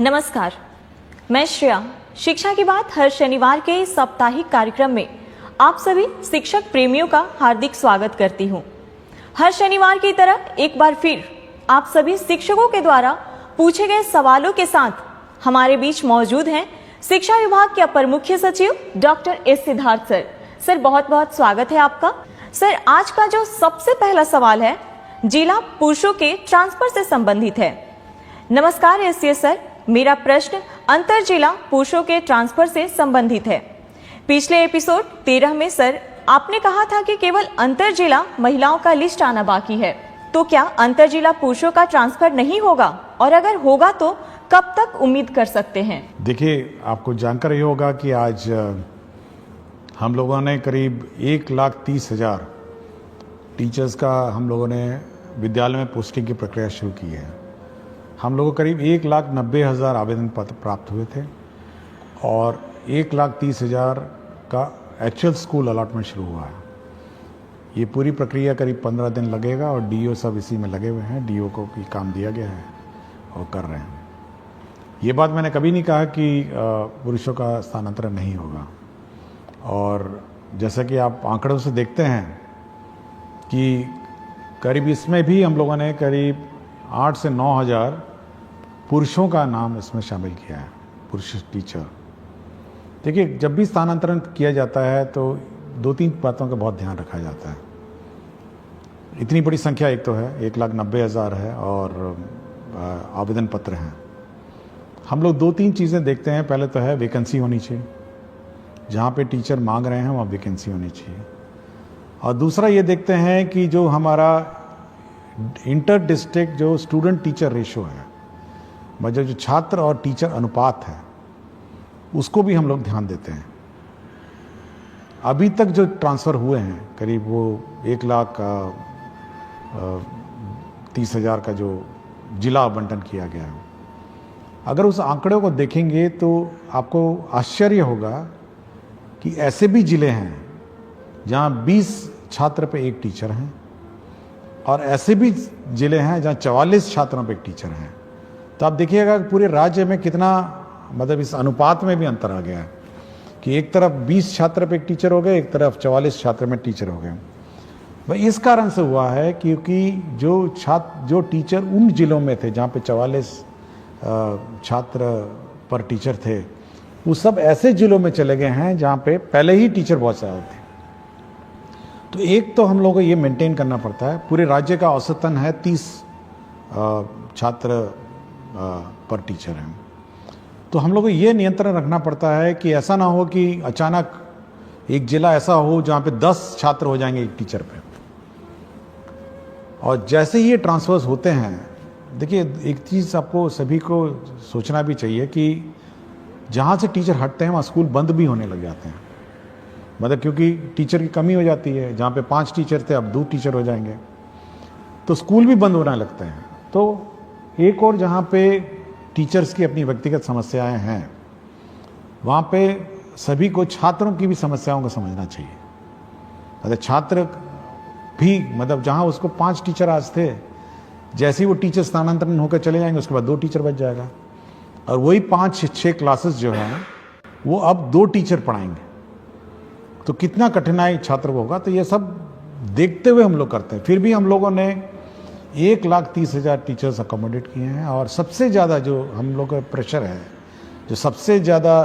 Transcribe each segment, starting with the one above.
नमस्कार, मैं श्रेया। शिक्षा की बात हर शनिवार के इस साप्ताहिक कार्यक्रम में आप सभी शिक्षक प्रेमियों का हार्दिक स्वागत करती हूं। हर शनिवार की तरह एक बार फिर आप सभी शिक्षकों के द्वारा पूछे गए सवालों के साथ हमारे बीच मौजूद हैं शिक्षा विभाग के अपर मुख्य सचिव doctor S Siddharth sir. Sir, बहुत बहुत स्वागत है आपका। सर, आज का जो सबसे पहला सवाल है जिला पुरुषों के ट्रांसफर से संबंधित है। नमस्कार एससीएस सर, मेरा प्रश्न अंतर जिला पुरुषों के ट्रांसफर से संबंधित है। पिछले एपिसोड 13 में सर आपने कहा था कि केवल अंतर जिला महिलाओं का लिस्ट आना बाकी है, तो क्या अंतर जिला पुरुषों का ट्रांसफर नहीं होगा, और अगर होगा तो कब तक उम्मीद कर सकते हैं? देखिए, आपको जानकर ये होगा कि आज हम लोगों ने करीब 1,30,000 टीचर्स का हम लोगों ने विद्यालय में पोस्टिंग की प्रक्रिया शुरू की है। हम लोगों को करीब 1,90,000 आवेदन पत्र प्राप्त हुए थे और 1,30,000 का एक्चुअल स्कूल अलॉटमेंट शुरू हुआ है। ये पूरी प्रक्रिया करीब 15 दिन लगेगा और डीओ सब इसी में लगे हुए हैं। डीओ को भी काम दिया गया है और कर रहे हैं। ये बात मैंने कभी नहीं कहा कि पुरुषों का स्थानांतरण नहीं होगा, और जैसा कि आप आंकड़ों से देखते हैं कि करीब इसमें भी हम लोगों ने करीब 8 से 9,000 पुरुषों का नाम इसमें शामिल किया है, पुरुष टीचर। देखिए, जब भी स्थानांतरण किया जाता है तो 2-3 बातों का बहुत ध्यान रखा जाता है। इतनी बड़ी संख्या एक तो है, 1,90,000 है और आवेदन पत्र हैं। हम लोग 2-3 चीज़ें देखते हैं। पहले तो है वैकेंसी होनी चाहिए, जहाँ पे टीचर मांग रहे हैं वहाँ वैकेंसी होनी चाहिए। और दूसरा ये देखते हैं कि जो हमारा इंटर डिस्ट्रिक्ट जो स्टूडेंट टीचर रेशो है, मतलब जो छात्र और टीचर अनुपात है, उसको भी हम लोग ध्यान देते हैं। अभी तक जो ट्रांसफ़र हुए हैं करीब वो 1,30,000 का जो जिला आवंटन किया गया है, अगर उस आंकड़े को देखेंगे तो आपको आश्चर्य होगा कि ऐसे भी जिले हैं जहाँ 20 छात्र पे एक टीचर हैं, और ऐसे भी जिले हैं जहाँ 44 छात्रों पे एक टीचर हैं। तो आप देखिएगा पूरे राज्य में कितना, मतलब इस अनुपात में भी अंतर आ गया है कि एक तरफ 20 छात्र पे एक टीचर हो गए, एक तरफ 44 छात्र में टीचर हो गए। भाई इस कारण से हुआ है क्योंकि जो टीचर उन जिलों में थे जहाँ पे 44 छात्र पर टीचर थे, वो सब ऐसे जिलों में चले गए हैं जहाँ पे पहले ही टीचर बहुत ज़्यादा थे। तो एक तो हम लोगों को ये मेंटेन करना पड़ता है। पूरे राज्य का औसतन है 30 छात्र पर टीचर हैं। तो हम लोग को ये नियंत्रण रखना पड़ता है कि ऐसा ना हो कि अचानक एक जिला ऐसा हो जहाँ पे 10 छात्र हो जाएंगे एक टीचर पे। और जैसे ही ये ट्रांसफर्स होते हैं, देखिए एक चीज़ आपको सभी को सोचना भी चाहिए कि जहाँ से टीचर हटते हैं वहाँ स्कूल बंद भी होने लग जाते हैं। मतलब क्योंकि टीचर की कमी हो जाती है, जहाँ पे 5 टीचर थे अब 2 टीचर हो जाएंगे, तो स्कूल भी बंद होने लगते हैं। तो एक और जहाँ पे टीचर्स की अपनी व्यक्तिगत समस्याएं हैं, वहाँ पे सभी को छात्रों की भी समस्याओं को समझना चाहिए। मतलब छात्र भी, मतलब जहाँ उसको 5 टीचर आज थे, जैसे ही वो टीचर स्थानांतरण होकर चले जाएंगे उसके बाद 2 टीचर बच जाएगा, और वही 5-6 क्लासेस जो हैं वो अब 2 टीचर पढ़ाएंगे। तो कितना कठिनाई छात्र को होगा। तो ये सब देखते हुए हम लोग करते हैं। फिर भी हम लोगों ने 1,30,000 टीचर्स अकोमोडेट किए हैं, और सबसे ज़्यादा जो हम लोग का प्रेशर है, जो सबसे ज़्यादा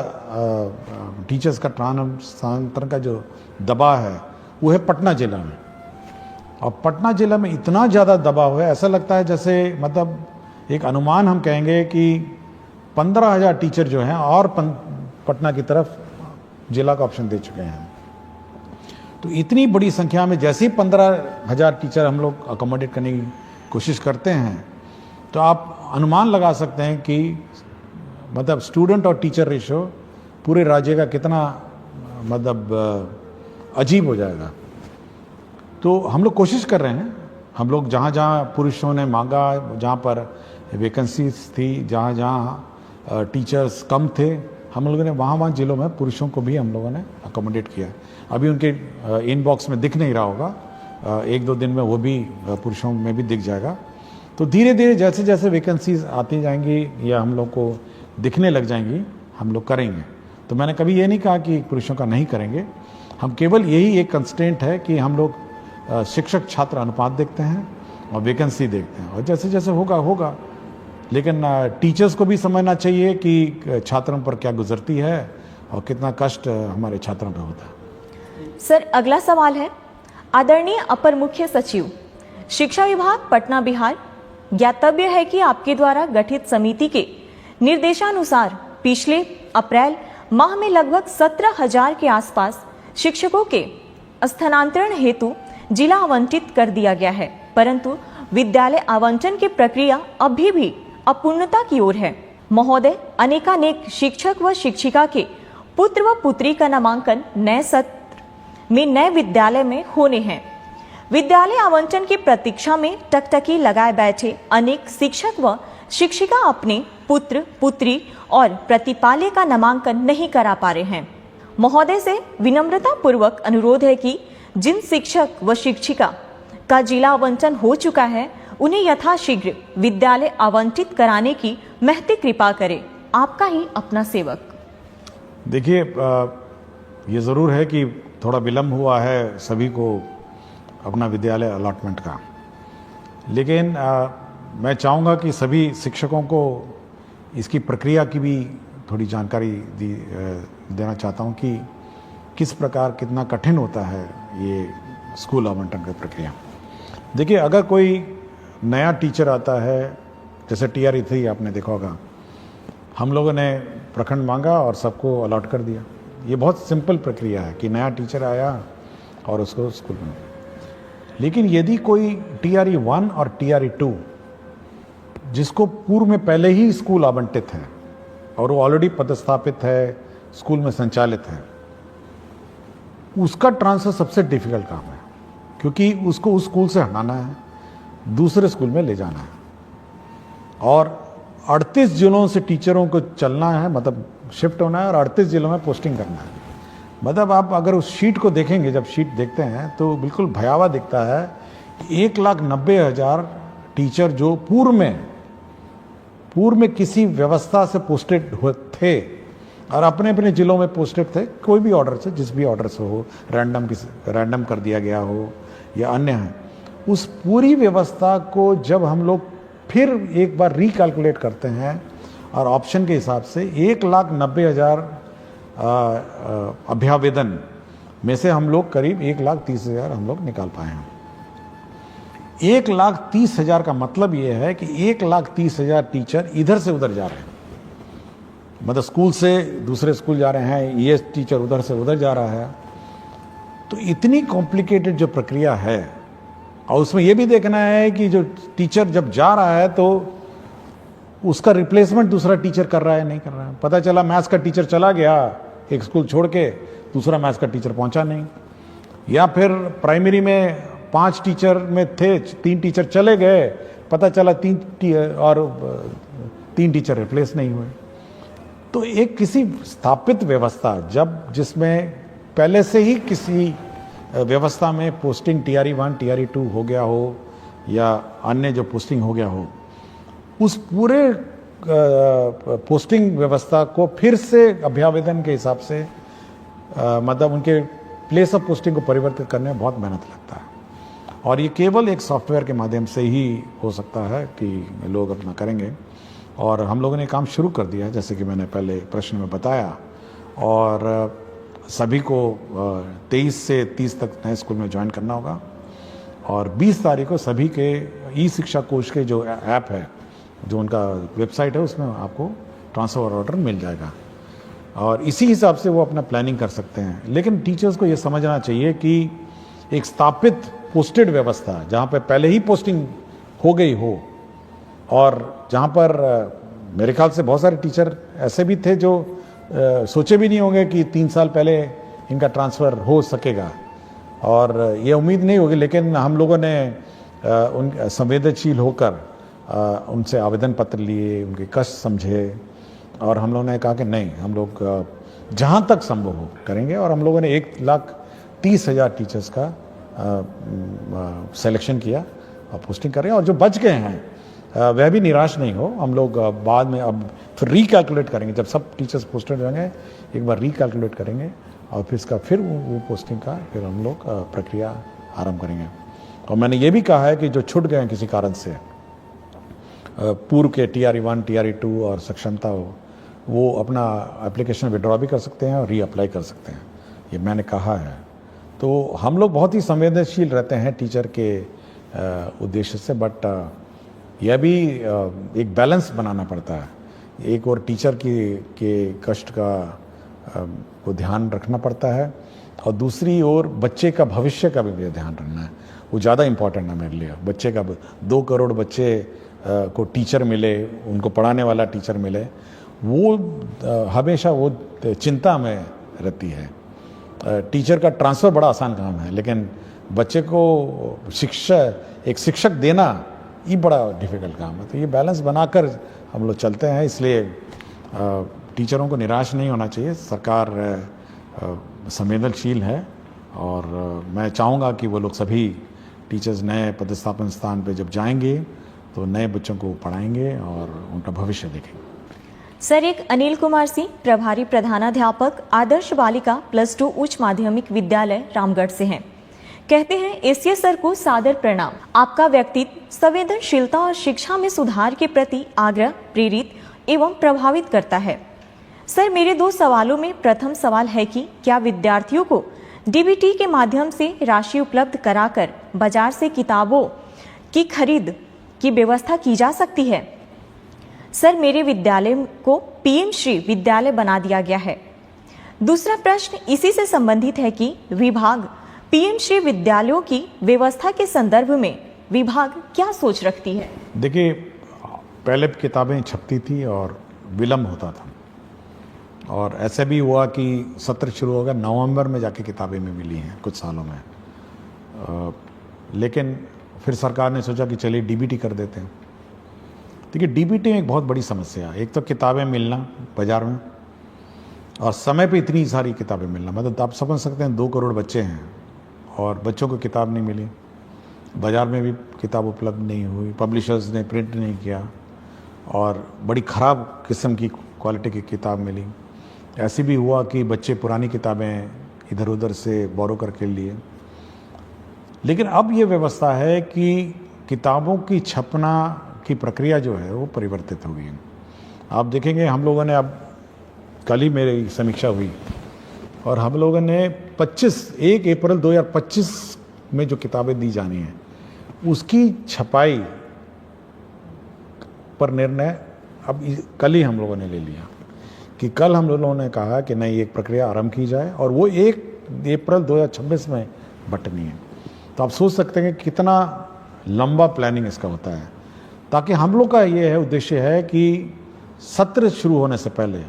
टीचर्स का स्थानांतरण का जो दबाव है, वो है पटना जिला में। और पटना जिला में इतना ज़्यादा दबाव है, ऐसा लगता है जैसे, मतलब एक अनुमान हम कहेंगे कि 15,000 टीचर जो हैं और पटना की तरफ जिला का ऑप्शन दे चुके हैं। तो इतनी बड़ी संख्या में जैसे ही 15,000 टीचर हम लोग अकोमोडेट करने की कोशिश करते हैं, तो आप अनुमान लगा सकते हैं कि मतलब स्टूडेंट और टीचर रेशो पूरे राज्य का कितना मतलब अजीब हो जाएगा। तो हम लोग कोशिश कर रहे हैं। हम लोग जहाँ जहाँ पुरुषों ने मांगा, जहाँ पर वैकेंसीज थी, जहाँ जहाँ टीचर्स कम थे, हम लोगों ने वहाँ जिलों में पुरुषों को भी हम लोगों ने अकोमोडेट किया। अभी उनके इनबॉक्स में दिख नहीं रहा होगा, 1-2 दिन में वो भी पुरुषों में भी दिख जाएगा। तो धीरे धीरे जैसे जैसे वैकेंसीज आती जाएंगी या हम लोग को दिखने लग जाएंगी, हम लोग करेंगे। तो मैंने कभी ये नहीं कहा कि पुरुषों का नहीं करेंगे, हम केवल यही एक कंस्ट्रेंट है कि हम लोग शिक्षक छात्र अनुपात देखते हैं और वैकेंसी देखते हैं, और जैसे जैसे होगा होगा। लेकिन टीचर्स को भी समझना चाहिए कि छात्रों पर क्या गुजरती है और कितना कष्ट हमारे छात्रों पर होता है। सर, अगला सवाल है, आदरणीय अपर मुख्य सचिव, शिक्षा विभाग पटना बिहार, ज्ञातव्य है कि आपके द्वारा गठित समिति के निर्देशानुसार पिछले अप्रैल माह में लगभग 17,000 के आसपास शिक्षकों के स्थानांतरण हेतु जिला आवंटित कर दिया गया है, परंतु विद्यालय आवंटन की प्रक्रिया अभी भी अपूर्णता की ओर है। महोदय, अनेकानेक शिक्षक व शिक्षिका के पुत्र व पुत्री का नामांकन नए सत्र में नए विद्यालय में होने हैं। विद्यालय आवंटन की प्रतीक्षा में टकटकी लगाए बैठे अनेक शिक्षक व शिक्षिका अपने पुत्र पुत्री और प्रतिपाल्य का नामांकन नहीं करा पा रहे हैं। महोदय से विनम्रता पूर्वक अनुरोध है कि जिन शिक्षक व शिक्षिका का जिला आवंटन हो चुका है उन्हें यथाशीघ्र विद्यालय आवंटित कराने की महती कृपा करें। आपका ही अपना सेवक। देखिए, ये ज़रूर है कि थोड़ा विलम्ब हुआ है सभी को अपना विद्यालय अलॉटमेंट का, लेकिन मैं चाहूँगा कि सभी शिक्षकों को इसकी प्रक्रिया की भी थोड़ी जानकारी देना चाहता हूँ कि किस प्रकार कितना कठिन होता है ये स्कूल आवंटन की प्रक्रिया। देखिए, अगर कोई नया टीचर आता है, जैसे TRE 3 आपने देखा होगा, हम लोगों ने प्रखंड मांगा और सबको अलॉट कर दिया। ये बहुत सिंपल प्रक्रिया है कि नया टीचर आया और उसको स्कूल में। लेकिन यदि कोई TRE 1 और TRE 2 जिसको पूर्व में पहले ही स्कूल आवंटित है और वो ऑलरेडी पदस्थापित है, स्कूल में संचालित है, उसका ट्रांसफर सबसे डिफिकल्ट काम है, क्योंकि उसको उस स्कूल से हटाना है, दूसरे स्कूल में ले जाना है और 38 जिलों से टीचरों को चलना है, मतलब शिफ्ट होना है और 38 जिलों में पोस्टिंग करना है। मतलब आप अगर उस शीट को देखेंगे, जब शीट देखते हैं तो बिल्कुल भयावह दिखता है कि 1,90,000 टीचर जो पूर्व में किसी व्यवस्था से पोस्टेड थे और अपने अपने जिलों में पोस्टेड थे, कोई भी ऑर्डर से, जिस भी ऑर्डर से हो, रैंडम कर दिया गया हो या अन्य है, उस पूरी व्यवस्था को जब हम लोग फिर एक बार रिकैलकुलेट करते हैं और ऑप्शन के हिसाब से 1,90,000 अभ्यावेदन में से हम लोग करीब 1,30,000 हम लोग निकाल पाए हैं। 1,30,000 का मतलब ये है कि 1,30,000 टीचर इधर से उधर जा रहे हैं, मतलब स्कूल से दूसरे स्कूल जा रहे हैं, ये टीचर उधर से उधर जा रहा है। तो इतनी कॉम्प्लिकेटेड जो प्रक्रिया है, और उसमें यह भी देखना है कि जो टीचर जब जा रहा है तो उसका रिप्लेसमेंट दूसरा टीचर कर रहा है नहीं कर रहा है। पता चला मैथ्स का टीचर चला गया एक स्कूल छोड़ के, दूसरा मैथ्स का टीचर पहुंचा नहीं, या फिर प्राइमरी में 5 टीचर में थे, 3 टीचर चले गए, पता चला 3 टीचर रिप्लेस नहीं हुए। तो एक किसी स्थापित व्यवस्था जिसमें पहले से ही किसी व्यवस्था में पोस्टिंग TRE 1 TRE 2 हो गया हो या अन्य जो पोस्टिंग हो गया हो, उस पूरे पोस्टिंग व्यवस्था को फिर से अभ्यावेदन के हिसाब से मतलब उनके प्लेस ऑफ पोस्टिंग को परिवर्तित करने में बहुत मेहनत लगता है, और ये केवल एक सॉफ्टवेयर के माध्यम से ही हो सकता है कि लोग अपना करेंगे। और हम लोगों ने काम शुरू कर दिया है, जैसे कि मैंने पहले प्रश्न में बताया, और सभी को 23 से 30 तक नए स्कूल में ज्वाइन करना होगा, और 20 तारीख को सभी के ई-शिक्षा कोश के जो ऐप है, जो उनका वेबसाइट है, उसमें आपको ट्रांसफ़र ऑर्डर मिल जाएगा और इसी हिसाब से वो अपना प्लानिंग कर सकते हैं। लेकिन टीचर्स को ये समझना चाहिए कि एक स्थापित पोस्टेड व्यवस्था जहाँ पर पहले ही पोस्टिंग हो गई हो, और जहाँ पर मेरे ख्याल से बहुत सारे टीचर ऐसे भी थे जो सोचे भी नहीं होंगे कि 3 साल पहले इनका ट्रांसफ़र हो सकेगा, और ये उम्मीद नहीं होगी, लेकिन हम लोगों ने उन संवेदनशील होकर उनसे आवेदन पत्र लिए, उनके कष्ट समझे, और हम लोगों ने कहा कि नहीं, हम लोग जहाँ तक संभव हो करेंगे, और हम लोगों ने 1,30,000 टीचर्स का सिलेक्शन किया और पोस्टिंग कर रहे हैं, और जो बच गए हैं वह भी निराश नहीं हो। हम लोग बाद में अब फिर रिकैलकुलेट करेंगे, जब सब टीचर्स पोस्टेड हो जाएंगे एक बार रिकैलकुलेट करेंगे और फिर इसका फिर वो पोस्टिंग का फिर हम लोग प्रक्रिया आरंभ करेंगे। और मैंने ये भी कहा है कि जो छूट गए हैं किसी कारण से, पूर्व के TRE 1 TRE 2 और सक्षमता हो, वो अपना एप्लीकेशन विड्रॉ भी कर सकते हैं और रीअप्लाई कर सकते हैं, ये मैंने कहा है। तो हम लोग बहुत ही संवेदनशील रहते हैं टीचर के उद्देश्य से, बट यह भी एक बैलेंस बनाना पड़ता है। एक और टीचर के कष्ट का को ध्यान रखना पड़ता है और दूसरी ओर बच्चे का भविष्य का भी ध्यान रखना है। वो ज़्यादा इम्पोर्टेंट है मेरे लिए। बच्चे का 2 करोड़ बच्चे को टीचर मिले, उनको पढ़ाने वाला टीचर मिले, वो हमेशा वो चिंता में रहती है। टीचर का ट्रांसफ़र बड़ा आसान काम है, लेकिन बच्चे को एक शिक्षक देना ये बड़ा डिफ़िकल्ट काम है। तो ये बैलेंस बनाकर हम लोग चलते हैं, इसलिए टीचरों को निराश नहीं होना चाहिए। सरकार संवेदनशील है और मैं चाहूँगा कि वो लोग सभी टीचर्स नए पदस्थापन स्थान पे जब जाएंगे तो नए बच्चों को पढ़ाएंगे और उनका भविष्य देखेंगे। सर, एक अनिल कुमार सिंह, प्रभारी प्रधानाध्यापक, आदर्श बालिका +2 उच्च माध्यमिक विद्यालय रामगढ़ से हैं। कहते हैं, एसीए सर को सादर प्रणाम। आपका व्यक्तित्व संवेदनशीलता और शिक्षा में सुधार के प्रति आग्रह प्रेरित एवं प्रभावित करता है। सर, मेरे 2 सवालों में प्रथम सवाल है कि क्या विद्यार्थियों को डीबीटी के माध्यम से राशि उपलब्ध कराकर बाजार से किताबों की खरीद की व्यवस्था की जा सकती है? सर, मेरे विद्यालय को PM श्री विद्यालय बना दिया गया है। दूसरा प्रश्न इसी से संबंधित है कि विभाग PM श्री विद्यालयों की व्यवस्था के संदर्भ में विभाग क्या सोच रखती है? देखिए, पहले किताबें छपती थी और विलम्ब होता था, और ऐसे भी हुआ कि सत्र शुरू हो गया, नवंबर में जाके किताबें में मिली हैं कुछ सालों में। लेकिन फिर सरकार ने सोचा कि चलिए डीबीटी कर देते हैं। देखिए, डीबीटी में एक बहुत बड़ी समस्या है। एक तो किताबें मिलना बाजार में, और समय पे इतनी सारी किताबें मिलना, मतलब आप समझ सकते हैं 2 करोड़ बच्चे हैं और बच्चों को किताब नहीं मिली, बाज़ार में भी किताब उपलब्ध नहीं हुई, पब्लिशर्स ने प्रिंट नहीं किया और बड़ी ख़राब किस्म की क्वालिटी की किताब मिली। ऐसे भी हुआ कि बच्चे पुरानी किताबें इधर उधर से बोरो करके लिए। लेकिन अब ये व्यवस्था है कि किताबों की छपना की प्रक्रिया जो है वो परिवर्तित हो गई है। आप देखेंगे, हम लोगों ने अब कल ही मेरी समीक्षा हुई और हम लोगों ने 1 अप्रैल 2025 में जो किताबें दी जानी है उसकी छपाई पर निर्णय अब कल ही हम लोगों ने ले लिया कि कल हम लोगों ने कहा कि नहीं, एक प्रक्रिया आरंभ की जाए और वो 1 अप्रैल 2026 में बंटनी है। तो आप सोच सकते हैं कि कितना लंबा प्लानिंग इसका होता है, ताकि हम लोग का ये है उद्देश्य है कि सत्र शुरू होने से पहले,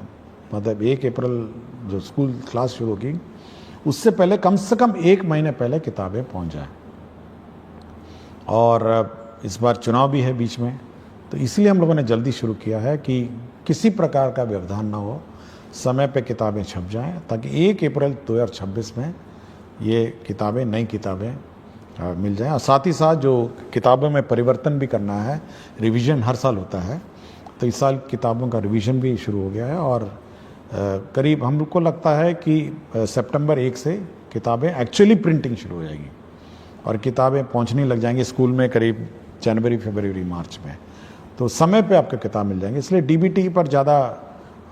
मतलब 1 अप्रैल जो स्कूल क्लास शुरू होगी उससे पहले कम से कम 1 महीने पहले किताबें पहुंच जाए। और इस बार चुनाव भी है बीच में, तो इसलिए हम लोगों ने जल्दी शुरू किया है कि किसी प्रकार का व्यवधान ना हो, समय पे किताबें छप जाएं, ताकि 1 अप्रैल 2026 में ये किताबें, नई किताबें मिल जाएं। और साथ ही साथ जो किताबों में परिवर्तन भी करना है, रिवीजन हर साल होता है, तो इस साल किताबों का रिवीजन भी शुरू हो गया है और करीब हम लोग को लगता है कि सितंबर 1 से किताबें एक्चुअली प्रिंटिंग शुरू हो जाएगी और किताबें पहुंचने लग जाएंगी स्कूल में करीब जनवरी, फरवरी, मार्च में। तो समय पे आपको किताब मिल जाएंगी। इसलिए डीबीटी पर ज़्यादा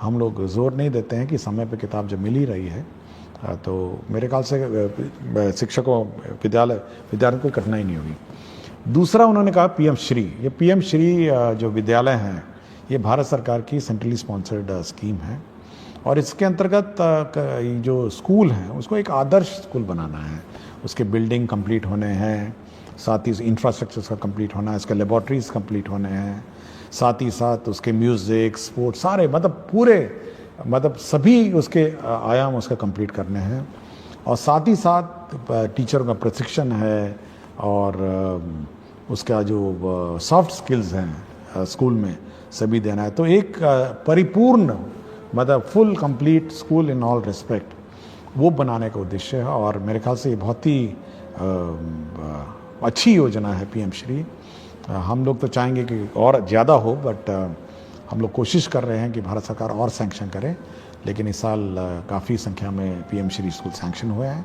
हम लोग जोर नहीं देते हैं कि समय पे किताब जब मिल ही रही है तो मेरे ख्याल से शिक्षकों, विद्यार्थियों को कठिनाई नहीं होगी। दूसरा, उन्होंने कहा PM श्री। ये PM श्री जो विद्यालय हैं ये भारत सरकार की सेंट्रली स्पॉन्सर्ड स्कीम है और इसके अंतर्गत जो स्कूल हैं उसको एक आदर्श स्कूल बनाना है। उसके बिल्डिंग कंप्लीट होने हैं, साथ ही इंफ्रास्ट्रक्चर का कंप्लीट होना है, इसके लेबॉर्ट्रीज कंप्लीट होने हैं, साथ ही साथ उसके म्यूज़िक, स्पोर्ट्स, सारे मतलब सभी उसके आयाम उसका कंप्लीट करने हैं। और साथ ही साथ टीचरों का प्रशिक्षण है और उसका जो सॉफ्ट स्किल्स हैं स्कूल में सभी देना है। तो एक परिपूर्ण, मतलब full complete school in all respect, वो बनाने का उद्देश्य है और मेरे ख्याल से ये बहुत ही अच्छी योजना है PM श्री। हम लोग तो चाहेंगे कि और ज़्यादा हो, बट हम लोग कोशिश कर रहे हैं कि भारत सरकार और सैंक्शन करे। लेकिन इस साल काफ़ी संख्या में पीएम श्री स्कूल सैंक्शन हुए हैं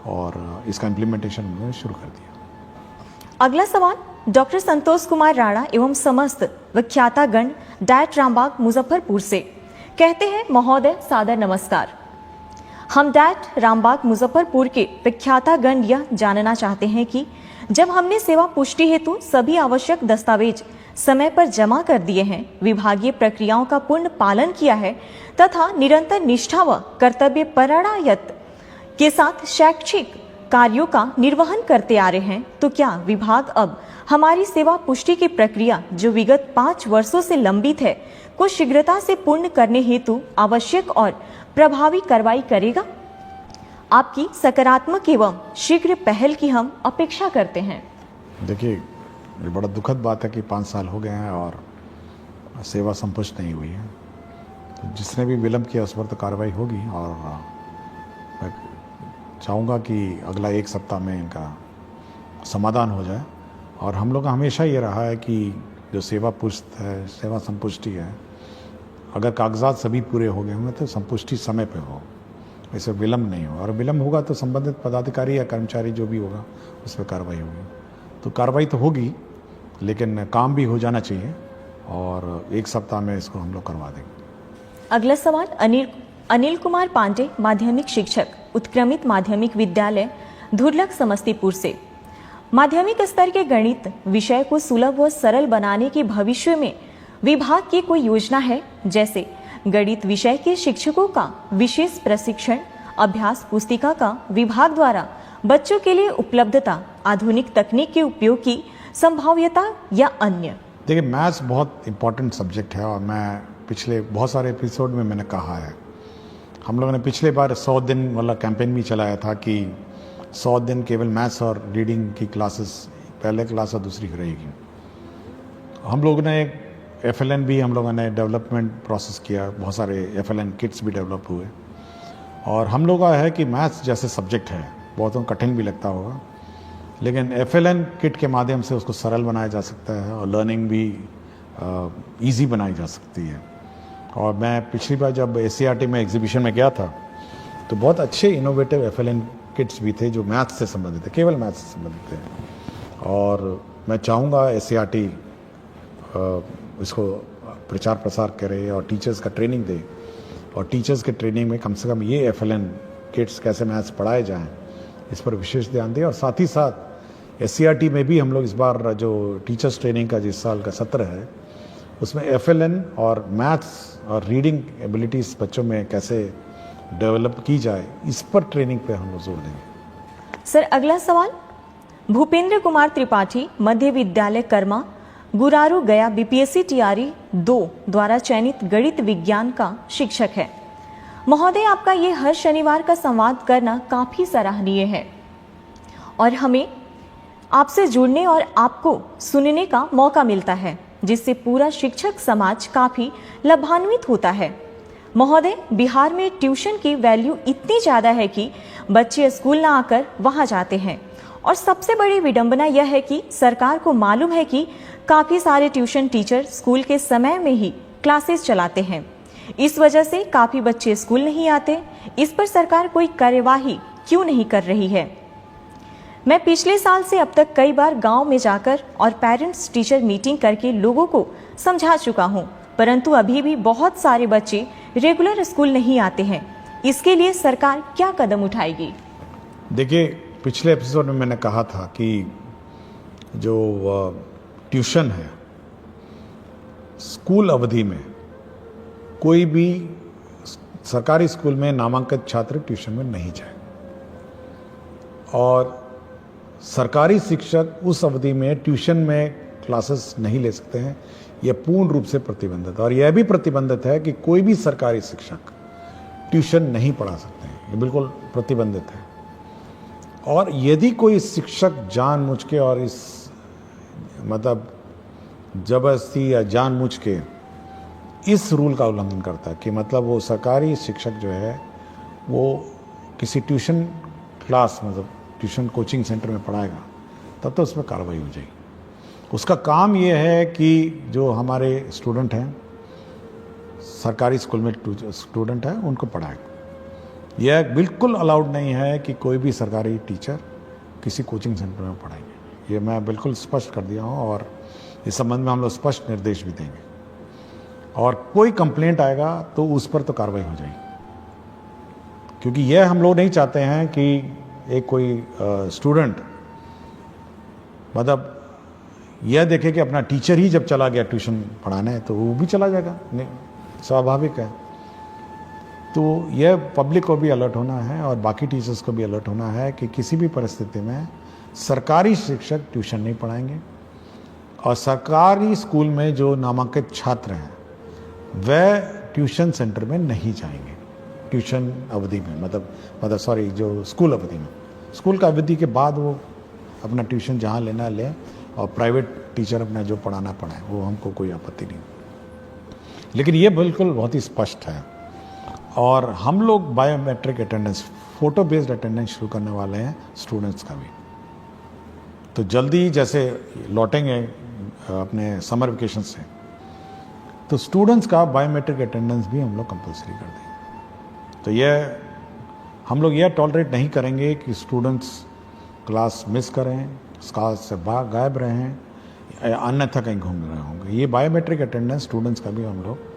और इसका इम्प्लीमेंटेशन उन्होंने शुरू कर दिया। अगला सवाल डॉक्टर संतोष कुमार राणा एवं समस्त विख्यातागण डायट रामबाग मुजफ्फरपुर से। कहते हैं, महोदय सादर नमस्कार। हम डायट रामबाग मुजफ्फरपुर के विख्यातागण यह जानना चाहते हैं कि जब हमने सेवा पुष्टि हेतु सभी आवश्यक दस्तावेज समय पर जमा कर दिए हैं, विभागीय प्रक्रियाओं का पूर्ण पालन किया है तथा निरंतर निष्ठा व कर्तव्य परायणता के साथ शैक्षिक कार्यों का निर्वहन करते आ रहे हैं, तो क्या विभाग अब हमारी सेवा पुष्टि की प्रक्रिया जो विगत 5 वर्षों से लंबित है को शीघ्रता से पूर्ण करने हेतु आवश्यक और प्रभावी कार्रवाई करेगा? आपकी सकारात्मक एवं शीघ्र पहल की हम अपेक्षा करते हैं। देखिए, ये बड़ा दुखद बात है कि 5 साल हो गए हैं और सेवा संपुष्ट नहीं हुई है। तो जिसने भी विलंब किया उस पर तो कार्रवाई होगी और मैं चाहूँगा कि अगला 1 सप्ताह में इनका समाधान हो जाए। और हम लोग का हमेशा ये रहा है कि जो सेवा पुष्ट है, सेवा संपुष्टि है, अगर कागजात सभी पूरे हो गए होंगे तो संपुष्टि समय पे हो, ऐसे विलंब नहीं हो। और विलंब होगा तो संबंधित पदाधिकारी या कर्मचारी जो भी होगा उस पर कार्रवाई होगी। तो कार्रवाई तो होगी, लेकिन काम भी हो जाना चाहिए और 1 सप्ताह में इसको हम लोग करवा देंगे। अगला सवाल अनिल कुमार पांडे, माध्यमिक शिक्षक, उत्क्रमित माध्यमिक विद्यालय धुरलक समस्तीपुर से। माध्यमिक स्तर के गणित विषय को सुलभ व सरल बनाने की भविष्य में विभाग की कोई योजना है? जैसे गणित विषय के शिक्षकों का विशेष प्रशिक्षण, अभ्यास पुस्तिका का विभाग द्वारा बच्चों के लिए उपलब्धता, आधुनिक तकनीक के उपयोग की संभाव्यता या अन्य? देखिए, मैथ्स बहुत इंपॉर्टेंट सब्जेक्ट है और मैं पिछले बहुत सारे एपिसोड में मैंने कहा है, हम लोगों ने पिछले बार 100 दिन वाला कैंपेन भी चलाया था कि 100 दिन केवल मैथ्स और रीडिंग की क्लासेस, पहले क्लास और दूसरी रहेगी। हम लोगों ने FLN भी हम लोगों ने डेवलपमेंट प्रोसेस किया, बहुत सारे FLN किट्स भी डेवलप हुए। और हम लोग का है कि मैथ्स जैसे सब्जेक्ट है, बहुतों को कठिन भी लगता होगा, लेकिन FLN किट के माध्यम से उसको सरल बनाया जा सकता है और लर्निंग भी ईजी बनाई जा सकती है। और मैं पिछली बार जब SCRT में एग्जीबिशन में गया था तो बहुत अच्छे इनोवेटिव FLN किट्स भी थे जो मैथ्स से संबंधित थे, केवल मैथ्स से संबंधित थे। और मैं चाहूँगा SCRT इसको प्रचार प्रसार करे और टीचर्स का ट्रेनिंग दे, और टीचर्स के ट्रेनिंग में कम से कम ये FLN किट्स कैसे मैथ्स पढ़ाए जाएं इस पर विशेष ध्यान दें। और साथ ही साथ SCRT में भी हम लोग इस बार जो टीचर्स ट्रेनिंग का जिस साल का सत्र है उसमें FLN और मैथ्स और रीडिंग एबिलिटीज़ बच्चों में कैसे डेवलप की जाए इस पर ट्रेनिंग पे हम लोग जोर देंगे। सर, अगला सवाल भूपेंद्र कुमार त्रिपाठी, मध्य विद्यालय कर्मा, गुरारू गया, BPSC TRE 2 द्वारा चयनित गणित विज्ञान का शिक्षक है। महोदय, आपका ये हर शनिवार का संवाद करना काफी सराहनीय है और हमें आपसे जुड़ने और आपको सुनने का मौका मिलता है, जिससे पूरा शिक्षक समाज काफी लाभान्वित होता है। महोदय, बिहार में ट्यूशन की वैल्यू इतनी ज़्यादा है कि बच्चे स्कूल ना आकर वहाँ जाते हैं, और सबसे बड़ी विडंबना यह है कि सरकार को मालूम है कि काफ़ी सारे ट्यूशन टीचर स्कूल के समय में ही क्लासेस चलाते हैं। इस वजह से काफ़ी बच्चे स्कूल नहीं आते। इस पर सरकार कोई कार्यवाही क्यों नहीं कर रही है? मैं पिछले साल से अब तक कई बार गांव में जाकर और पेरेंट्स टीचर मीटिंग करके लोगों को समझा चुका हूं, परंतु अभी भी बहुत सारे बच्चे रेगुलर स्कूल नहीं आते हैं। इसके लिए सरकार क्या कदम उठाएगी? देखिए, पिछले एपिसोड में मैंने कहा था कि जो ट्यूशन है, स्कूल अवधि में कोई भी सरकारी स्कूल में नामांकित छात्र ट्यूशन में नहीं जाए, और सरकारी शिक्षक उस अवधि में ट्यूशन में क्लासेस नहीं ले सकते हैं। यह पूर्ण रूप से प्रतिबंधित, और यह भी प्रतिबंधित है कि कोई भी सरकारी शिक्षक ट्यूशन नहीं पढ़ा सकते हैं, ये बिल्कुल प्रतिबंधित है। और यदि कोई शिक्षक जानबूझ के और इस मतलब जबरदस्ती या जानबूझ के इस रूल का उल्लंघन करता है कि मतलब वो सरकारी शिक्षक जो है वो किसी ट्यूशन क्लास मतलब ट्यूशन कोचिंग सेंटर में पढ़ाएगा, तब तो उस पर कार्रवाई हो जाएगी। उसका काम ये है कि जो हमारे स्टूडेंट हैं, सरकारी स्कूल में स्टूडेंट हैं, उनको पढ़ाए। यह बिल्कुल अलाउड नहीं है कि कोई भी सरकारी टीचर किसी कोचिंग सेंटर में पढ़ाएंगे। ये मैं बिल्कुल स्पष्ट कर दिया हूँ और इस संबंध में हम लोग स्पष्ट निर्देश भी देंगे। और कोई कंप्लेंट आएगा तो उस पर तो कार्रवाई हो जाएगी, क्योंकि यह हम लोग नहीं चाहते हैं कि एक कोई स्टूडेंट मतलब यह देखे कि अपना टीचर ही जब चला गया ट्यूशन पढ़ाने तो वो भी चला जाएगा, नहीं, स्वाभाविक है। तो यह पब्लिक को भी अलर्ट होना है और बाकी टीचर्स को भी अलर्ट होना है कि किसी भी परिस्थिति में सरकारी शिक्षक ट्यूशन नहीं पढ़ाएंगे और सरकारी स्कूल में जो नामांकित छात्र हैं वह ट्यूशन सेंटर में नहीं जाएंगे। ट्यूशन अवधि में मतलब सॉरी जो स्कूल अवधि में, स्कूल का अवधि के बाद वो अपना ट्यूशन जहाँ लेना ले और प्राइवेट टीचर अपना जो पढ़ाना पढ़ाए, वो हमको कोई आपत्ति नहीं। लेकिन ये बिल्कुल बहुत ही स्पष्ट है। और हम लोग biometric attendance, photo based attendance शुरू करने वाले हैं स्टूडेंट्स का भी। तो जल्दी जैसे लौटेंगे अपने समर वेकेशन से, तो स्टूडेंट्स का बायोमेट्रिक अटेंडेंस भी हम लोग कंपलसरी कर देंगे। तो यह हम लोग यह टॉलरेट नहीं करेंगे कि स्टूडेंट्स क्लास मिस करें, क्लास से गायब रहें, अन्यथा कहीं घूम रहे होंगे। ये बायोमेट्रिक अटेंडेंस स्टूडेंट्स का भी हम लोग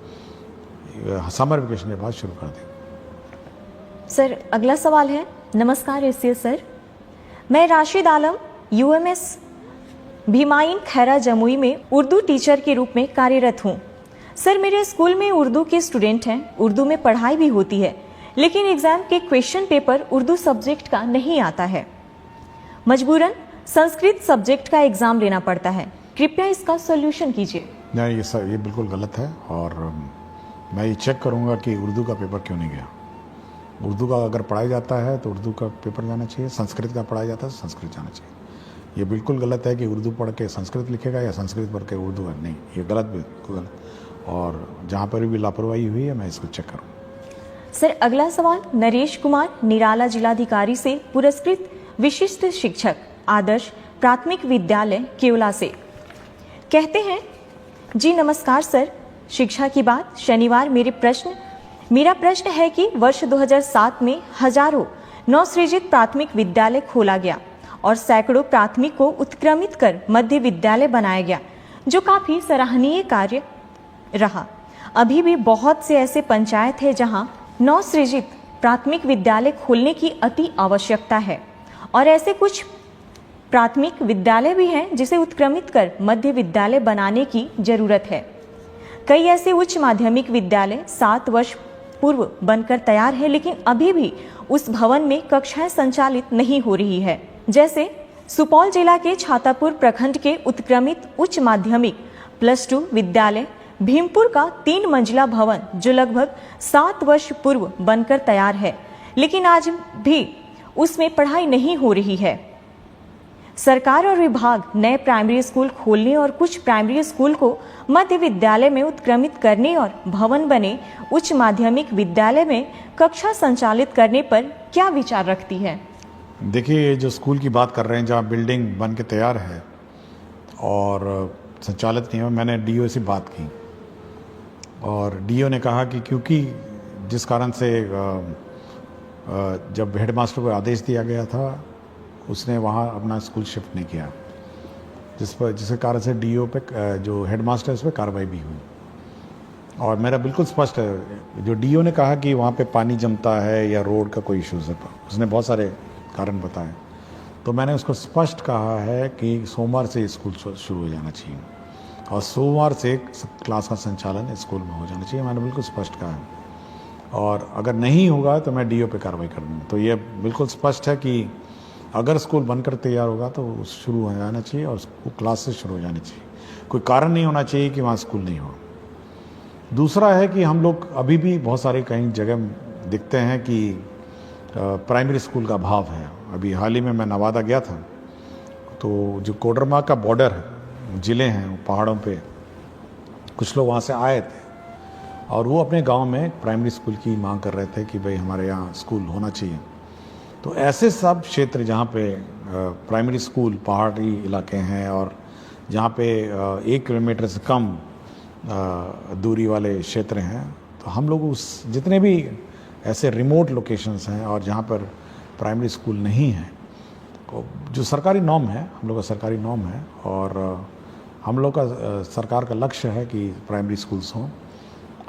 समर वेकेशन के बाद शुरू कर देंगे। सर, अगला सवाल है। नमस्कार एससीएस सर, मैं राशिद आलम यूएमएस भीमाइन खैरा जमुई में उर्दू टीचर के रूप में कार्यरत हूँ। सर, मेरे स्कूल में उर्दू के स्टूडेंट हैं, उर्दू में पढ़ाई भी होती है, लेकिन एग्जाम के क्वेश्चन पेपर उर्दू सब्जेक्ट का नहीं आता है। मजबूरन संस्कृत सब्जेक्ट का एग्जाम लेना पड़ता है। कृपया इसका सॉल्यूशन कीजिए। नहीं, ये बिल्कुल गलत है और मैं ये चेक करूंगा कि उर्दू का पेपर क्यों नहीं गया। उर्दू का अगर पढ़ाया जाता है तो उर्दू का पेपर जाना चाहिए, संस्कृत का पढ़ाया जाता है तो संस्कृत जाना चाहिए। ये बिल्कुल गलत है कि उर्दू पढ़ के संस्कृत लिखेगा या संस्कृत पढ़ के उर्दू है, नहीं, ये गलत, बिल्कुल गलत। और जहाँ पर भी लापरवाही हुई है मैं इसको चेक करूँ। सर, अगला सवाल नरेश कुमार निराला जिलाधिकारी से पुरस्कृत विशिष्ट शिक्षक आदर्श प्राथमिक विद्यालय केवला से। कहते हैं, जी नमस्कार सर, शिक्षा की बात शनिवार मेरा प्रश्न है कि वर्ष 2007 में हजारों नवसृजित प्राथमिक विद्यालय खोला गया और सैकड़ों प्राथमिक को उत्क्रमित कर मध्य विद्यालय बनाया गया, जो काफी सराहनीय कार्य रहा। अभी भी बहुत से ऐसे पंचायत है जहां नवसृजित प्राथमिक विद्यालय खोलने की अति आवश्यकता है और ऐसे कुछ प्राथमिक विद्यालय भी हैं जिसे उत्क्रमित कर मध्य विद्यालय बनाने की जरूरत है। कई ऐसे उच्च माध्यमिक विद्यालय 7 वर्ष पूर्व बनकर तैयार है, लेकिन अभी भी उस भवन में कक्षाएं संचालित नहीं हो रही है। जैसे सुपौल जिला के छातापुर प्रखंड के उत्क्रमित उच्च माध्यमिक +2 विद्यालय भीमपुर का 3 मंजिला भवन, जो लगभग 7 वर्ष पूर्व बनकर तैयार है, लेकिन आज भी उसमें पढ़ाई नहीं हो रही है। सरकार और विभाग नए प्राइमरी स्कूल खोलने और कुछ प्राइमरी स्कूल को मध्य विद्यालय में उत्क्रमित करने और भवन बने उच्च माध्यमिक विद्यालय में कक्षा संचालित करने पर क्या विचार रखती है? देखिए, जो स्कूल की बात कर रहे हैं जहाँ बिल्डिंग बन के तैयार है और संचालित नहीं है, मैंने डीओ से बात की और डीओ ने कहा कि क्योंकि जिस कारण से जब हेडमास्टर को आदेश दिया गया था उसने वहाँ अपना स्कूल शिफ्ट नहीं किया, जिसके कारण से डीओ पे जो हेडमास्टर है उस पर कार्रवाई भी हुई। और मेरा बिल्कुल स्पष्ट है, जो डीओ ने कहा कि वहाँ पे पानी जमता है या रोड का कोई इश्यूज है, उसने बहुत सारे कारण बताए, तो मैंने उसको स्पष्ट कहा है कि सोमवार से स्कूल शुरू हो जाना चाहिए और सोमवार से क्लास का संचालन स्कूल में हो जाना चाहिए। मैंने बिल्कुल स्पष्ट कहा है और अगर नहीं होगा तो मैं डीओ पे कार्रवाई कर दूँगा। तो ये बिल्कुल स्पष्ट है कि अगर स्कूल बनकर तैयार होगा तो शुरू हो जाना चाहिए और क्लास से शुरू हो जानी चाहिए। कोई कारण नहीं होना चाहिए कि वहाँ स्कूल नहीं हो। दूसरा है कि हम लोग अभी भी बहुत सारे कहीं जगह दिखते हैं कि प्राइमरी स्कूल का अभाव है। अभी हाल ही में मैं नवादा गया था, तो जो कोडरमा का बॉर्डर है, ज़िले हैं पहाड़ों पे, कुछ लोग वहाँ से आए थे और वो अपने गांव में प्राइमरी स्कूल की मांग कर रहे थे कि भाई हमारे यहाँ स्कूल होना चाहिए। तो ऐसे सब क्षेत्र जहाँ पे प्राइमरी स्कूल पहाड़ी इलाके हैं और जहाँ पे 1 किलोमीटर से कम दूरी वाले क्षेत्र हैं, तो हम लोग उस जितने भी ऐसे रिमोट लोकेशंस हैं और जहाँ पर प्राइमरी स्कूल नहीं है, तो जो सरकारी नॉर्म है, हम लोग का सरकारी नॉर्म है और हम लोग का सरकार का लक्ष्य है कि प्राइमरी स्कूल्स हों,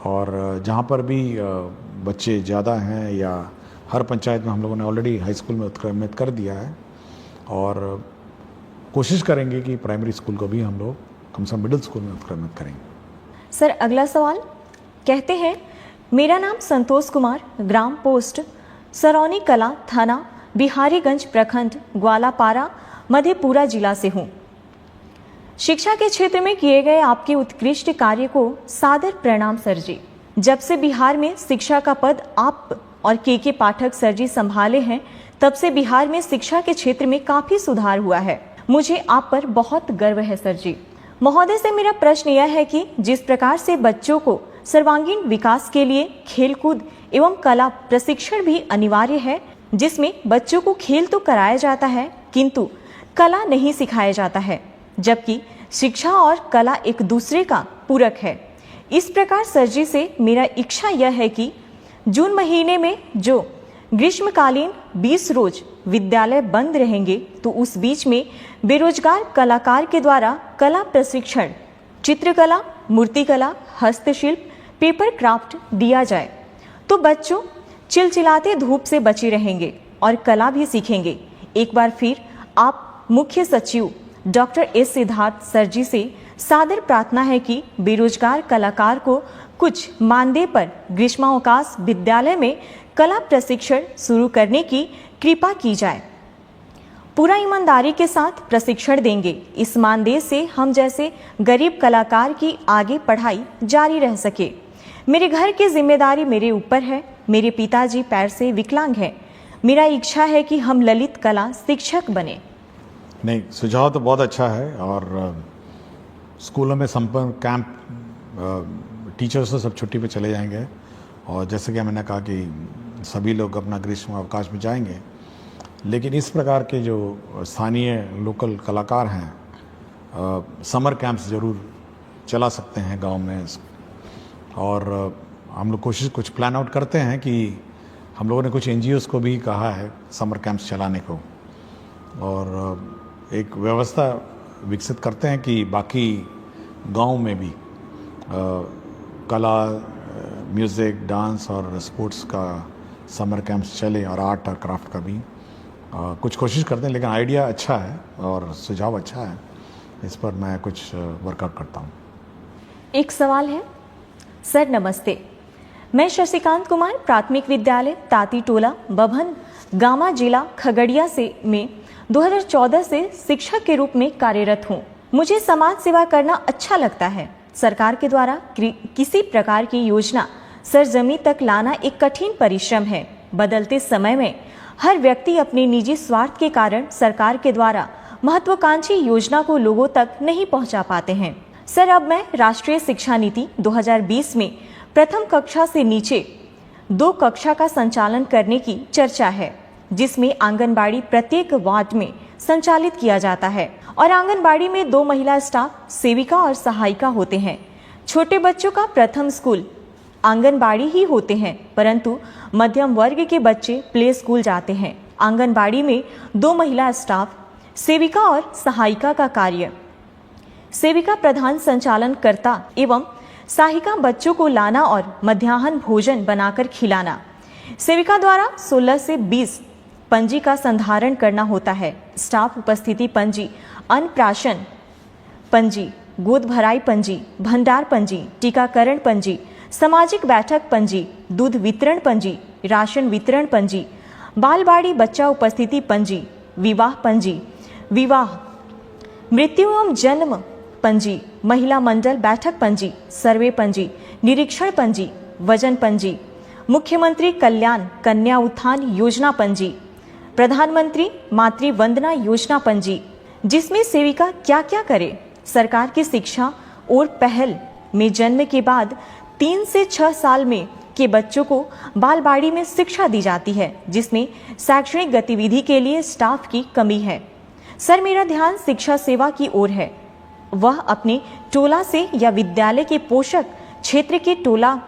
और जहाँ पर भी बच्चे ज़्यादा हैं या हर पंचायत में हम लोगों ने ऑलरेडी हाई स्कूल में उत्क्रमित कर दिया है और कोशिश करेंगे कि प्राइमरी स्कूल को भी हम लोग कम से कम मिडिल स्कूल में उत्क्रमित करेंगे। सर अगला सवाल कहते हैं, मेरा नाम संतोष कुमार, ग्राम पोस्ट सरौनी कला, थाना बिहारीगंज, प्रखंड ग्वालापारा, मधेपुरा जिला से हूँ। शिक्षा के क्षेत्र में किए गए आपके उत्कृष्ट कार्य को सादर प्रणाम सर जी। जब से बिहार में शिक्षा का पद आप और के पाठक सर जी संभाले हैं, तब से बिहार में शिक्षा के क्षेत्र में काफी सुधार हुआ है। मुझे आप पर बहुत गर्व है सर जी। महोदय से मेरा प्रश्न यह है कि जिस प्रकार से बच्चों को सर्वांगीण विकास के लिए खेलकूद एवं कला प्रशिक्षण भी अनिवार्य है, जिसमें बच्चों को खेल तो कराया जाता है किंतु कला नहीं सिखाया जाता है, जबकि शिक्षा और कला एक दूसरे का पूरक है। इस प्रकार सर जी से मेरा इच्छा यह है कि जून महीने में जो ग्रीष्मकालीन 20 रोज विद्यालय बंद रहेंगे, तो उस बीच में बेरोजगार कलाकार के द्वारा कला प्रशिक्षण, चित्रकला, मूर्तिकला, हस्तशिल्प, पेपर क्राफ्ट दिया जाए, तो बच्चों चिलचिलाते धूप से बचे रहेंगे और कला भी सीखेंगे। एक बार फिर आप मुख्य सचिव डॉक्टर एस सिद्धार्थ सर जी से सादर प्रार्थना है कि बेरोजगार कलाकार को कुछ मानदेय पर ग्रीष्मावकाश विद्यालय में कला प्रशिक्षण शुरू करने की कृपा की जाए। पूरा ईमानदारी के साथ प्रशिक्षण देंगे। इस मानदेय से हम जैसे गरीब कलाकार की आगे पढ़ाई जारी रह सके। मेरे घर की जिम्मेदारी मेरे ऊपर है। मेरे पिताजी पैर से विकलांग हैं। मेरा इच्छा है कि हम ललित कला शिक्षक बने। नहीं, सुझाव तो बहुत अच्छा है और स्कूलों में संपर्क कैंप, टीचर्स तो सब छुट्टी पे चले जाएंगे और जैसे कि मैंने कहा कि सभी लोग अपना ग्रीष्म अवकाश में जाएंगे, लेकिन इस प्रकार के जो स्थानीय लोकल कलाकार हैं समर कैंप्स ज़रूर चला सकते हैं गांव में। और हम लोग कोशिश कुछ प्लान आउट करते हैं कि हम लोगों ने कुछ NGOs को भी कहा है समर कैंप्स चलाने को और एक व्यवस्था विकसित करते हैं कि बाकी गांव में भी कला, म्यूज़िक, डांस और स्पोर्ट्स का समर कैंप्स चले और आर्ट और क्राफ्ट का भी कुछ कोशिश करते हैं। लेकिन आइडिया अच्छा है और सुझाव अच्छा है, इस पर मैं कुछ वर्कआउट करता हूँ। एक सवाल है सर, नमस्ते। मैं शशिकांत कुमार प्राथमिक विद्यालय ताती टोला बभन गामा जिला खगड़िया से में 2014 से शिक्षक के रूप में कार्यरत हूँ। मुझे समाज सेवा करना अच्छा लगता है। सरकार के द्वारा किसी प्रकार की योजना सरजमी तक लाना एक कठिन परिश्रम है। बदलते समय में हर व्यक्ति अपने निजी स्वार्थ के कारण सरकार के द्वारा महत्वाकांक्षी योजना को लोगों तक नहीं पहुंचा पाते हैं। सर, अब मैं राष्ट्रीय शिक्षा नीति 2020 में प्रथम कक्षा से नीचे 2 कक्षा का संचालन करने की चर्चा है, जिसमें आंगनबाड़ी प्रत्येक वार्ड में संचालित किया जाता है और आंगनबाड़ी में 2 महिला स्टाफ सेविका और सहायिका होते हैं। छोटे बच्चों का प्रथम स्कूल आंगनबाड़ी ही होते हैं, परंतु मध्यम वर्ग के बच्चे प्ले स्कूल जाते हैं। आंगनबाड़ी में 2 महिला स्टाफ, सेविका और सहायिका का कार्य। सेविका प्रधान संचालन करता एवं सहायिका बच्चों को लाना और मध्याह्न भोजन बनाकर खिलाना। सेविका द्वारा 16 से 20 पंजी का संधारण करना होता है। स्टाफ उपस्थिति पंजी, अन्नप्राशन पंजी, गोद भराई पंजी, भंडार पंजी, टीकाकरण पंजी, सामाजिक बैठक पंजी, दूध वितरण पंजी, राशन वितरण पंजी, बालबाड़ी बच्चा उपस्थिति पंजी, विवाह पंजी, विवाह, मृत्यु एवं जन्म पंजी, महिला मंडल बैठक पंजी, सर्वे पंजी, निरीक्षण पंजी, वजन पंजी, मुख्यमंत्री कल्याण कन्या उत्थान योजना पंजी, प्रधानमंत्री मातृ वंदना योजना पंजी, जिसमें सेविका क्या क्या करे। सरकार की शिक्षा और पहल में जन्म के बाद 3 से 6 साल में के बच्चों को बालबाड़ी में शिक्षा दी जाती है, जिसमें शैक्षणिक गतिविधि के लिए स्टाफ की कमी है। सर, मेरा ध्यान शिक्षा सेवा की ओर है। वह अपने टोला से या विद्यालय के पोषक क्षेत्र के टोला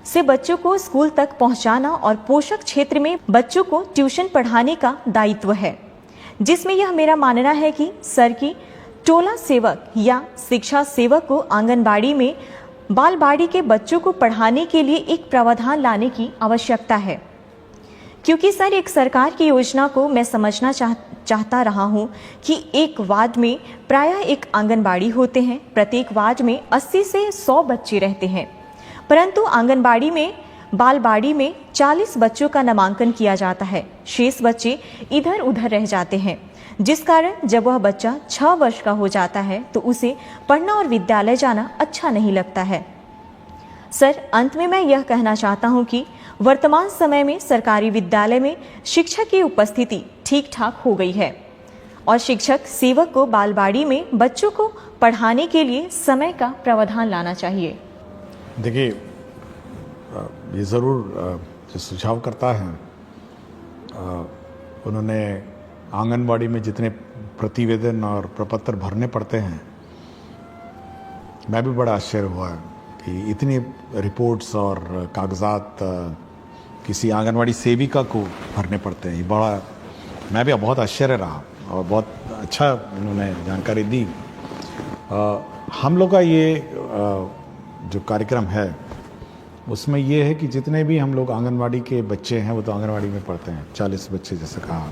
से बच्चों को स्कूल तक पहुंचाना और पोषक क्षेत्र में बच्चों को ट्यूशन पढ़ाने का दायित्व है, जिसमें यह मेरा मानना है कि सर की टोला सेवक या शिक्षा सेवक को आंगनबाड़ी में बालवाड़ी के बच्चों को पढ़ाने के लिए एक प्रावधान लाने की आवश्यकता है। क्योंकि सर एक सरकार की योजना को मैं समझना चाहता रहा हूँ कि एक वार्ड में प्रायः एक आंगनबाड़ी होते हैं, प्रत्येक वार्ड में 80 से 100 बच्चे रहते हैं, परंतु आंगनबाड़ी में बालवाड़ी में 40 बच्चों का नामांकन किया जाता है, शेष बच्चे इधर उधर रह जाते हैं, जिस कारण जब वह बच्चा 6 वर्ष का हो जाता है तो उसे पढ़ना और विद्यालय जाना अच्छा नहीं लगता है। सर अंत में मैं यह कहना चाहता हूँ कि वर्तमान समय में सरकारी विद्यालय में शिक्षक की उपस्थिति ठीक ठाक हो गई है और शिक्षक सेवक को बालवाड़ी में बच्चों को पढ़ाने के लिए समय का प्रावधान लाना चाहिए। देखिए, ये ज़रूर जो सुझाव करता है, उन्होंने आंगनबाड़ी में जितने प्रतिवेदन और प्रपत्र भरने पड़ते हैं, मैं भी बड़ा आश्चर्य हुआ कि इतनी रिपोर्ट्स और कागजात किसी आंगनवाड़ी सेविका को भरने पड़ते हैं। मैं भी बहुत आश्चर्य रहा और बहुत अच्छा उन्होंने जानकारी दी। हम लोग का ये जो कार्यक्रम है उसमें ये है कि जितने भी हम लोग आंगनवाड़ी के बच्चे हैं वो तो आंगनवाड़ी में पढ़ते हैं, 40 बच्चे जैसे कहा,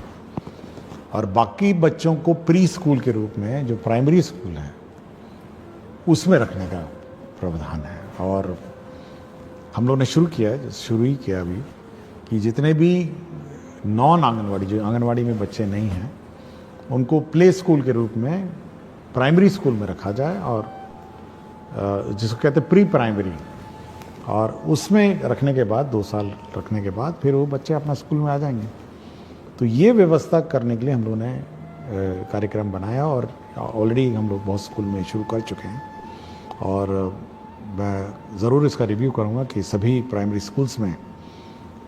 और बाकी बच्चों को प्री स्कूल के रूप में जो प्राइमरी स्कूल है उसमें रखने का प्रावधान है। और हम लोग ने शुरू ही किया अभी कि जितने भी नॉन आंगनवाड़ी, जो आंगनवाड़ी में बच्चे नहीं हैं, उनको प्ले स्कूल के रूप में प्राइमरी स्कूल में रखा जाए, और जिसको कहते हैं प्री प्राइमरी, और उसमें रखने के बाद 2 साल रखने के बाद फिर वो बच्चे अपना स्कूल में आ जाएंगे। तो ये व्यवस्था करने के लिए हम लोगों ने कार्यक्रम बनाया और ऑलरेडी हम लोग बहुत स्कूल में शुरू कर चुके हैं, और मैं ज़रूर इसका रिव्यू करूँगा कि सभी प्राइमरी स्कूल्स में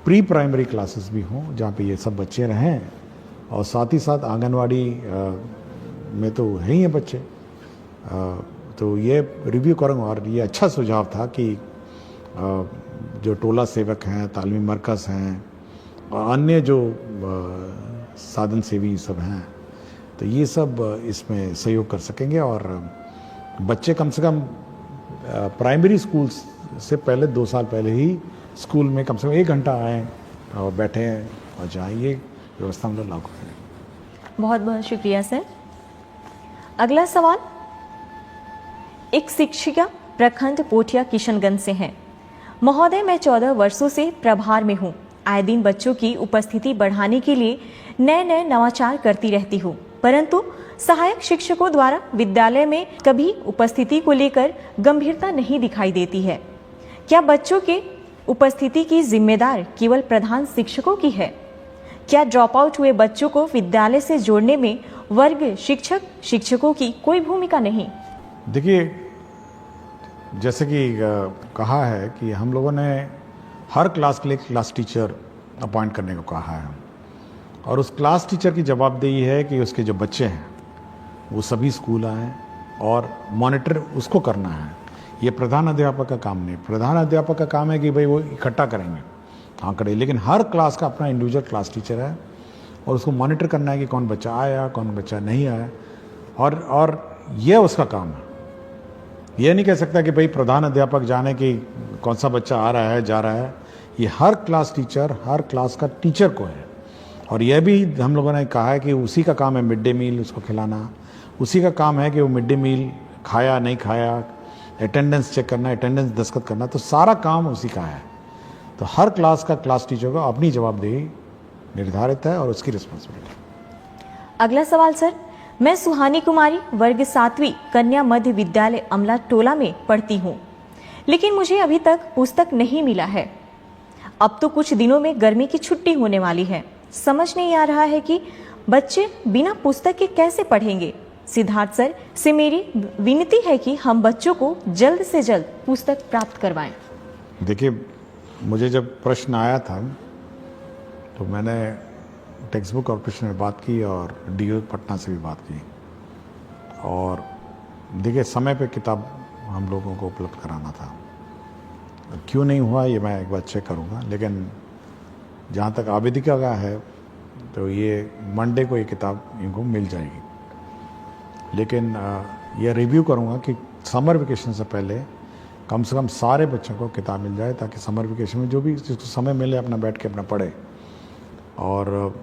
प्री प्राइमरी क्लासेस भी हों जहाँ पे ये सब बच्चे रहें, और साथ ही साथ आंगनवाड़ी में तो है ही हैं बच्चे, तो ये रिव्यू करूँगा। और ये अच्छा सुझाव था कि जो टोला सेवक हैं, तालीमी मरकज़ हैं और अन्य जो साधन सेवी सब हैं, तो ये सब इसमें सहयोग कर सकेंगे, और बच्चे कम से कम प्राइमरी स्कूल से पहले 2 साल पहले ही स्कूल में कम से कम 1 घंटा आएँ और बैठें और जाएँ। ये व्यवस्था हम लोग लागू करें। बहुत बहुत शुक्रिया सर। अगला सवाल एक शिक्षिका प्रखंड पोठिया किशनगंज से हैं। महोदय, मैं 14 वर्षों से प्रभार में हूँ। आए दिन बच्चों की उपस्थिति बढ़ाने के लिए नए नए नवाचार करती रहती हूँ, परंतु सहायक शिक्षकों द्वारा विद्यालय में कभी उपस्थिति को लेकर गंभीरता नहीं दिखाई देती है। क्या बच्चों के उपस्थिति की जिम्मेदार केवल प्रधान शिक्षकों की है? क्या ड्रॉप आउट हुए बच्चों को विद्यालय से जोड़ने में वर्ग शिक्षकों की कोई भूमिका नहीं? देखिए, जैसे कि कहा है कि हम लोगों ने हर क्लास के लिए क्लास टीचर अपॉइंट करने को कहा है, और उस क्लास टीचर की जवाबदेही है कि उसके जो बच्चे हैं वो सभी स्कूल आएँ और मॉनिटर उसको करना है। ये प्रधान अध्यापक का काम नहीं। प्रधान अध्यापक का काम है कि भाई वो इकट्ठा करेंगे, हाँ करें, लेकिन हर क्लास का अपना इंडिविजुअल क्लास टीचर है और उसको मॉनिटर करना है कि कौन बच्चा आया, कौन बच्चा नहीं आया, और ये उसका काम है। ये नहीं कह सकता कि भाई प्रधान अध्यापक जाने कि कौन सा बच्चा आ रहा है, जा रहा है। ये हर क्लास टीचर, हर क्लास का टीचर को है। और यह भी हम लोगों ने कहा है कि उसी का काम है मिड डे मील उसको खिलाना, उसी का काम है कि वो मिड डे मील खाया नहीं खाया, अटेंडेंस चेक करना, अटेंडेंस दस्तखत करना, तो सारा काम उसी का है। तो हर क्लास का क्लास टीचर को अपनी जवाबदेही निर्धारित है और उसकी रिस्पॉन्सिबिलिटी। अगला सवाल सर, मैं सुहानी कुमारी वर्ग 7वीं कन्या मध्य विद्यालय अमला टोला में पढ़ती हूँ, लेकिन मुझे अभी तक पुस्तक नहीं मिला है। अब तो कुछ दिनों में गर्मी की छुट्टी होने वाली है। समझ नहीं आ रहा है कि बच्चे बिना पुस्तक के कैसे पढ़ेंगे। सिद्धार्थ सर से मेरी विनती है कि हम बच्चों को जल्द से जल्द पुस्तक प्राप्त करवाएं। देखिए, मुझे जब प्रश्न आया था तो मैंने टेक्स्ट बुक कॉर्पोरेशन में बात की और डीओ पटना से भी बात की, और देखिए समय पे किताब हम लोगों को उपलब्ध कराना था। क्यों नहीं हुआ ये मैं एक बार चेक करूँगा, लेकिन जहाँ तक आवेदिका का है तो ये मंडे को ये किताब इनको मिल जाएगी। लेकिन ये रिव्यू करूँगा कि समर वेकेशन से पहले कम से कम सारे बच्चों को किताब मिल जाए, ताकि समर वेकेशन में जो भी जिसको समय मिले अपना बैठ के अपना पढ़े। और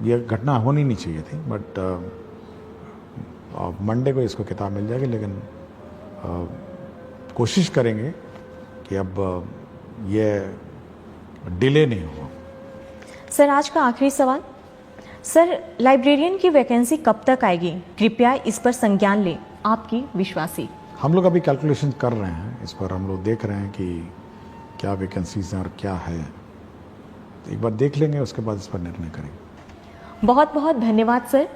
ये घटना होनी नहीं चाहिए थी, बट मंडे को इसको किताब मिल जाएगी। लेकिन कोशिश करेंगे कि अब ये डिले नहीं हो। सर आज का आखिरी सवाल, सर लाइब्रेरियन की वैकेंसी कब तक आएगी? कृपया इस पर संज्ञान लें, आपकी विश्वासी। हम लोग अभी कैलकुलेशन कर रहे हैं, इस पर हम लोग देख रहे हैं कि क्या वैकेंसीज हैं और क्या है। तो एक बार देख लेंगे, उसके बाद इस पर निर्णय करेंगे। बहुत बहुत धन्यवाद सर।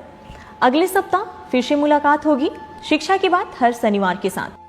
अगले सप्ताह फिर से मुलाकात होगी शिक्षा की बात हर शनिवार के साथ।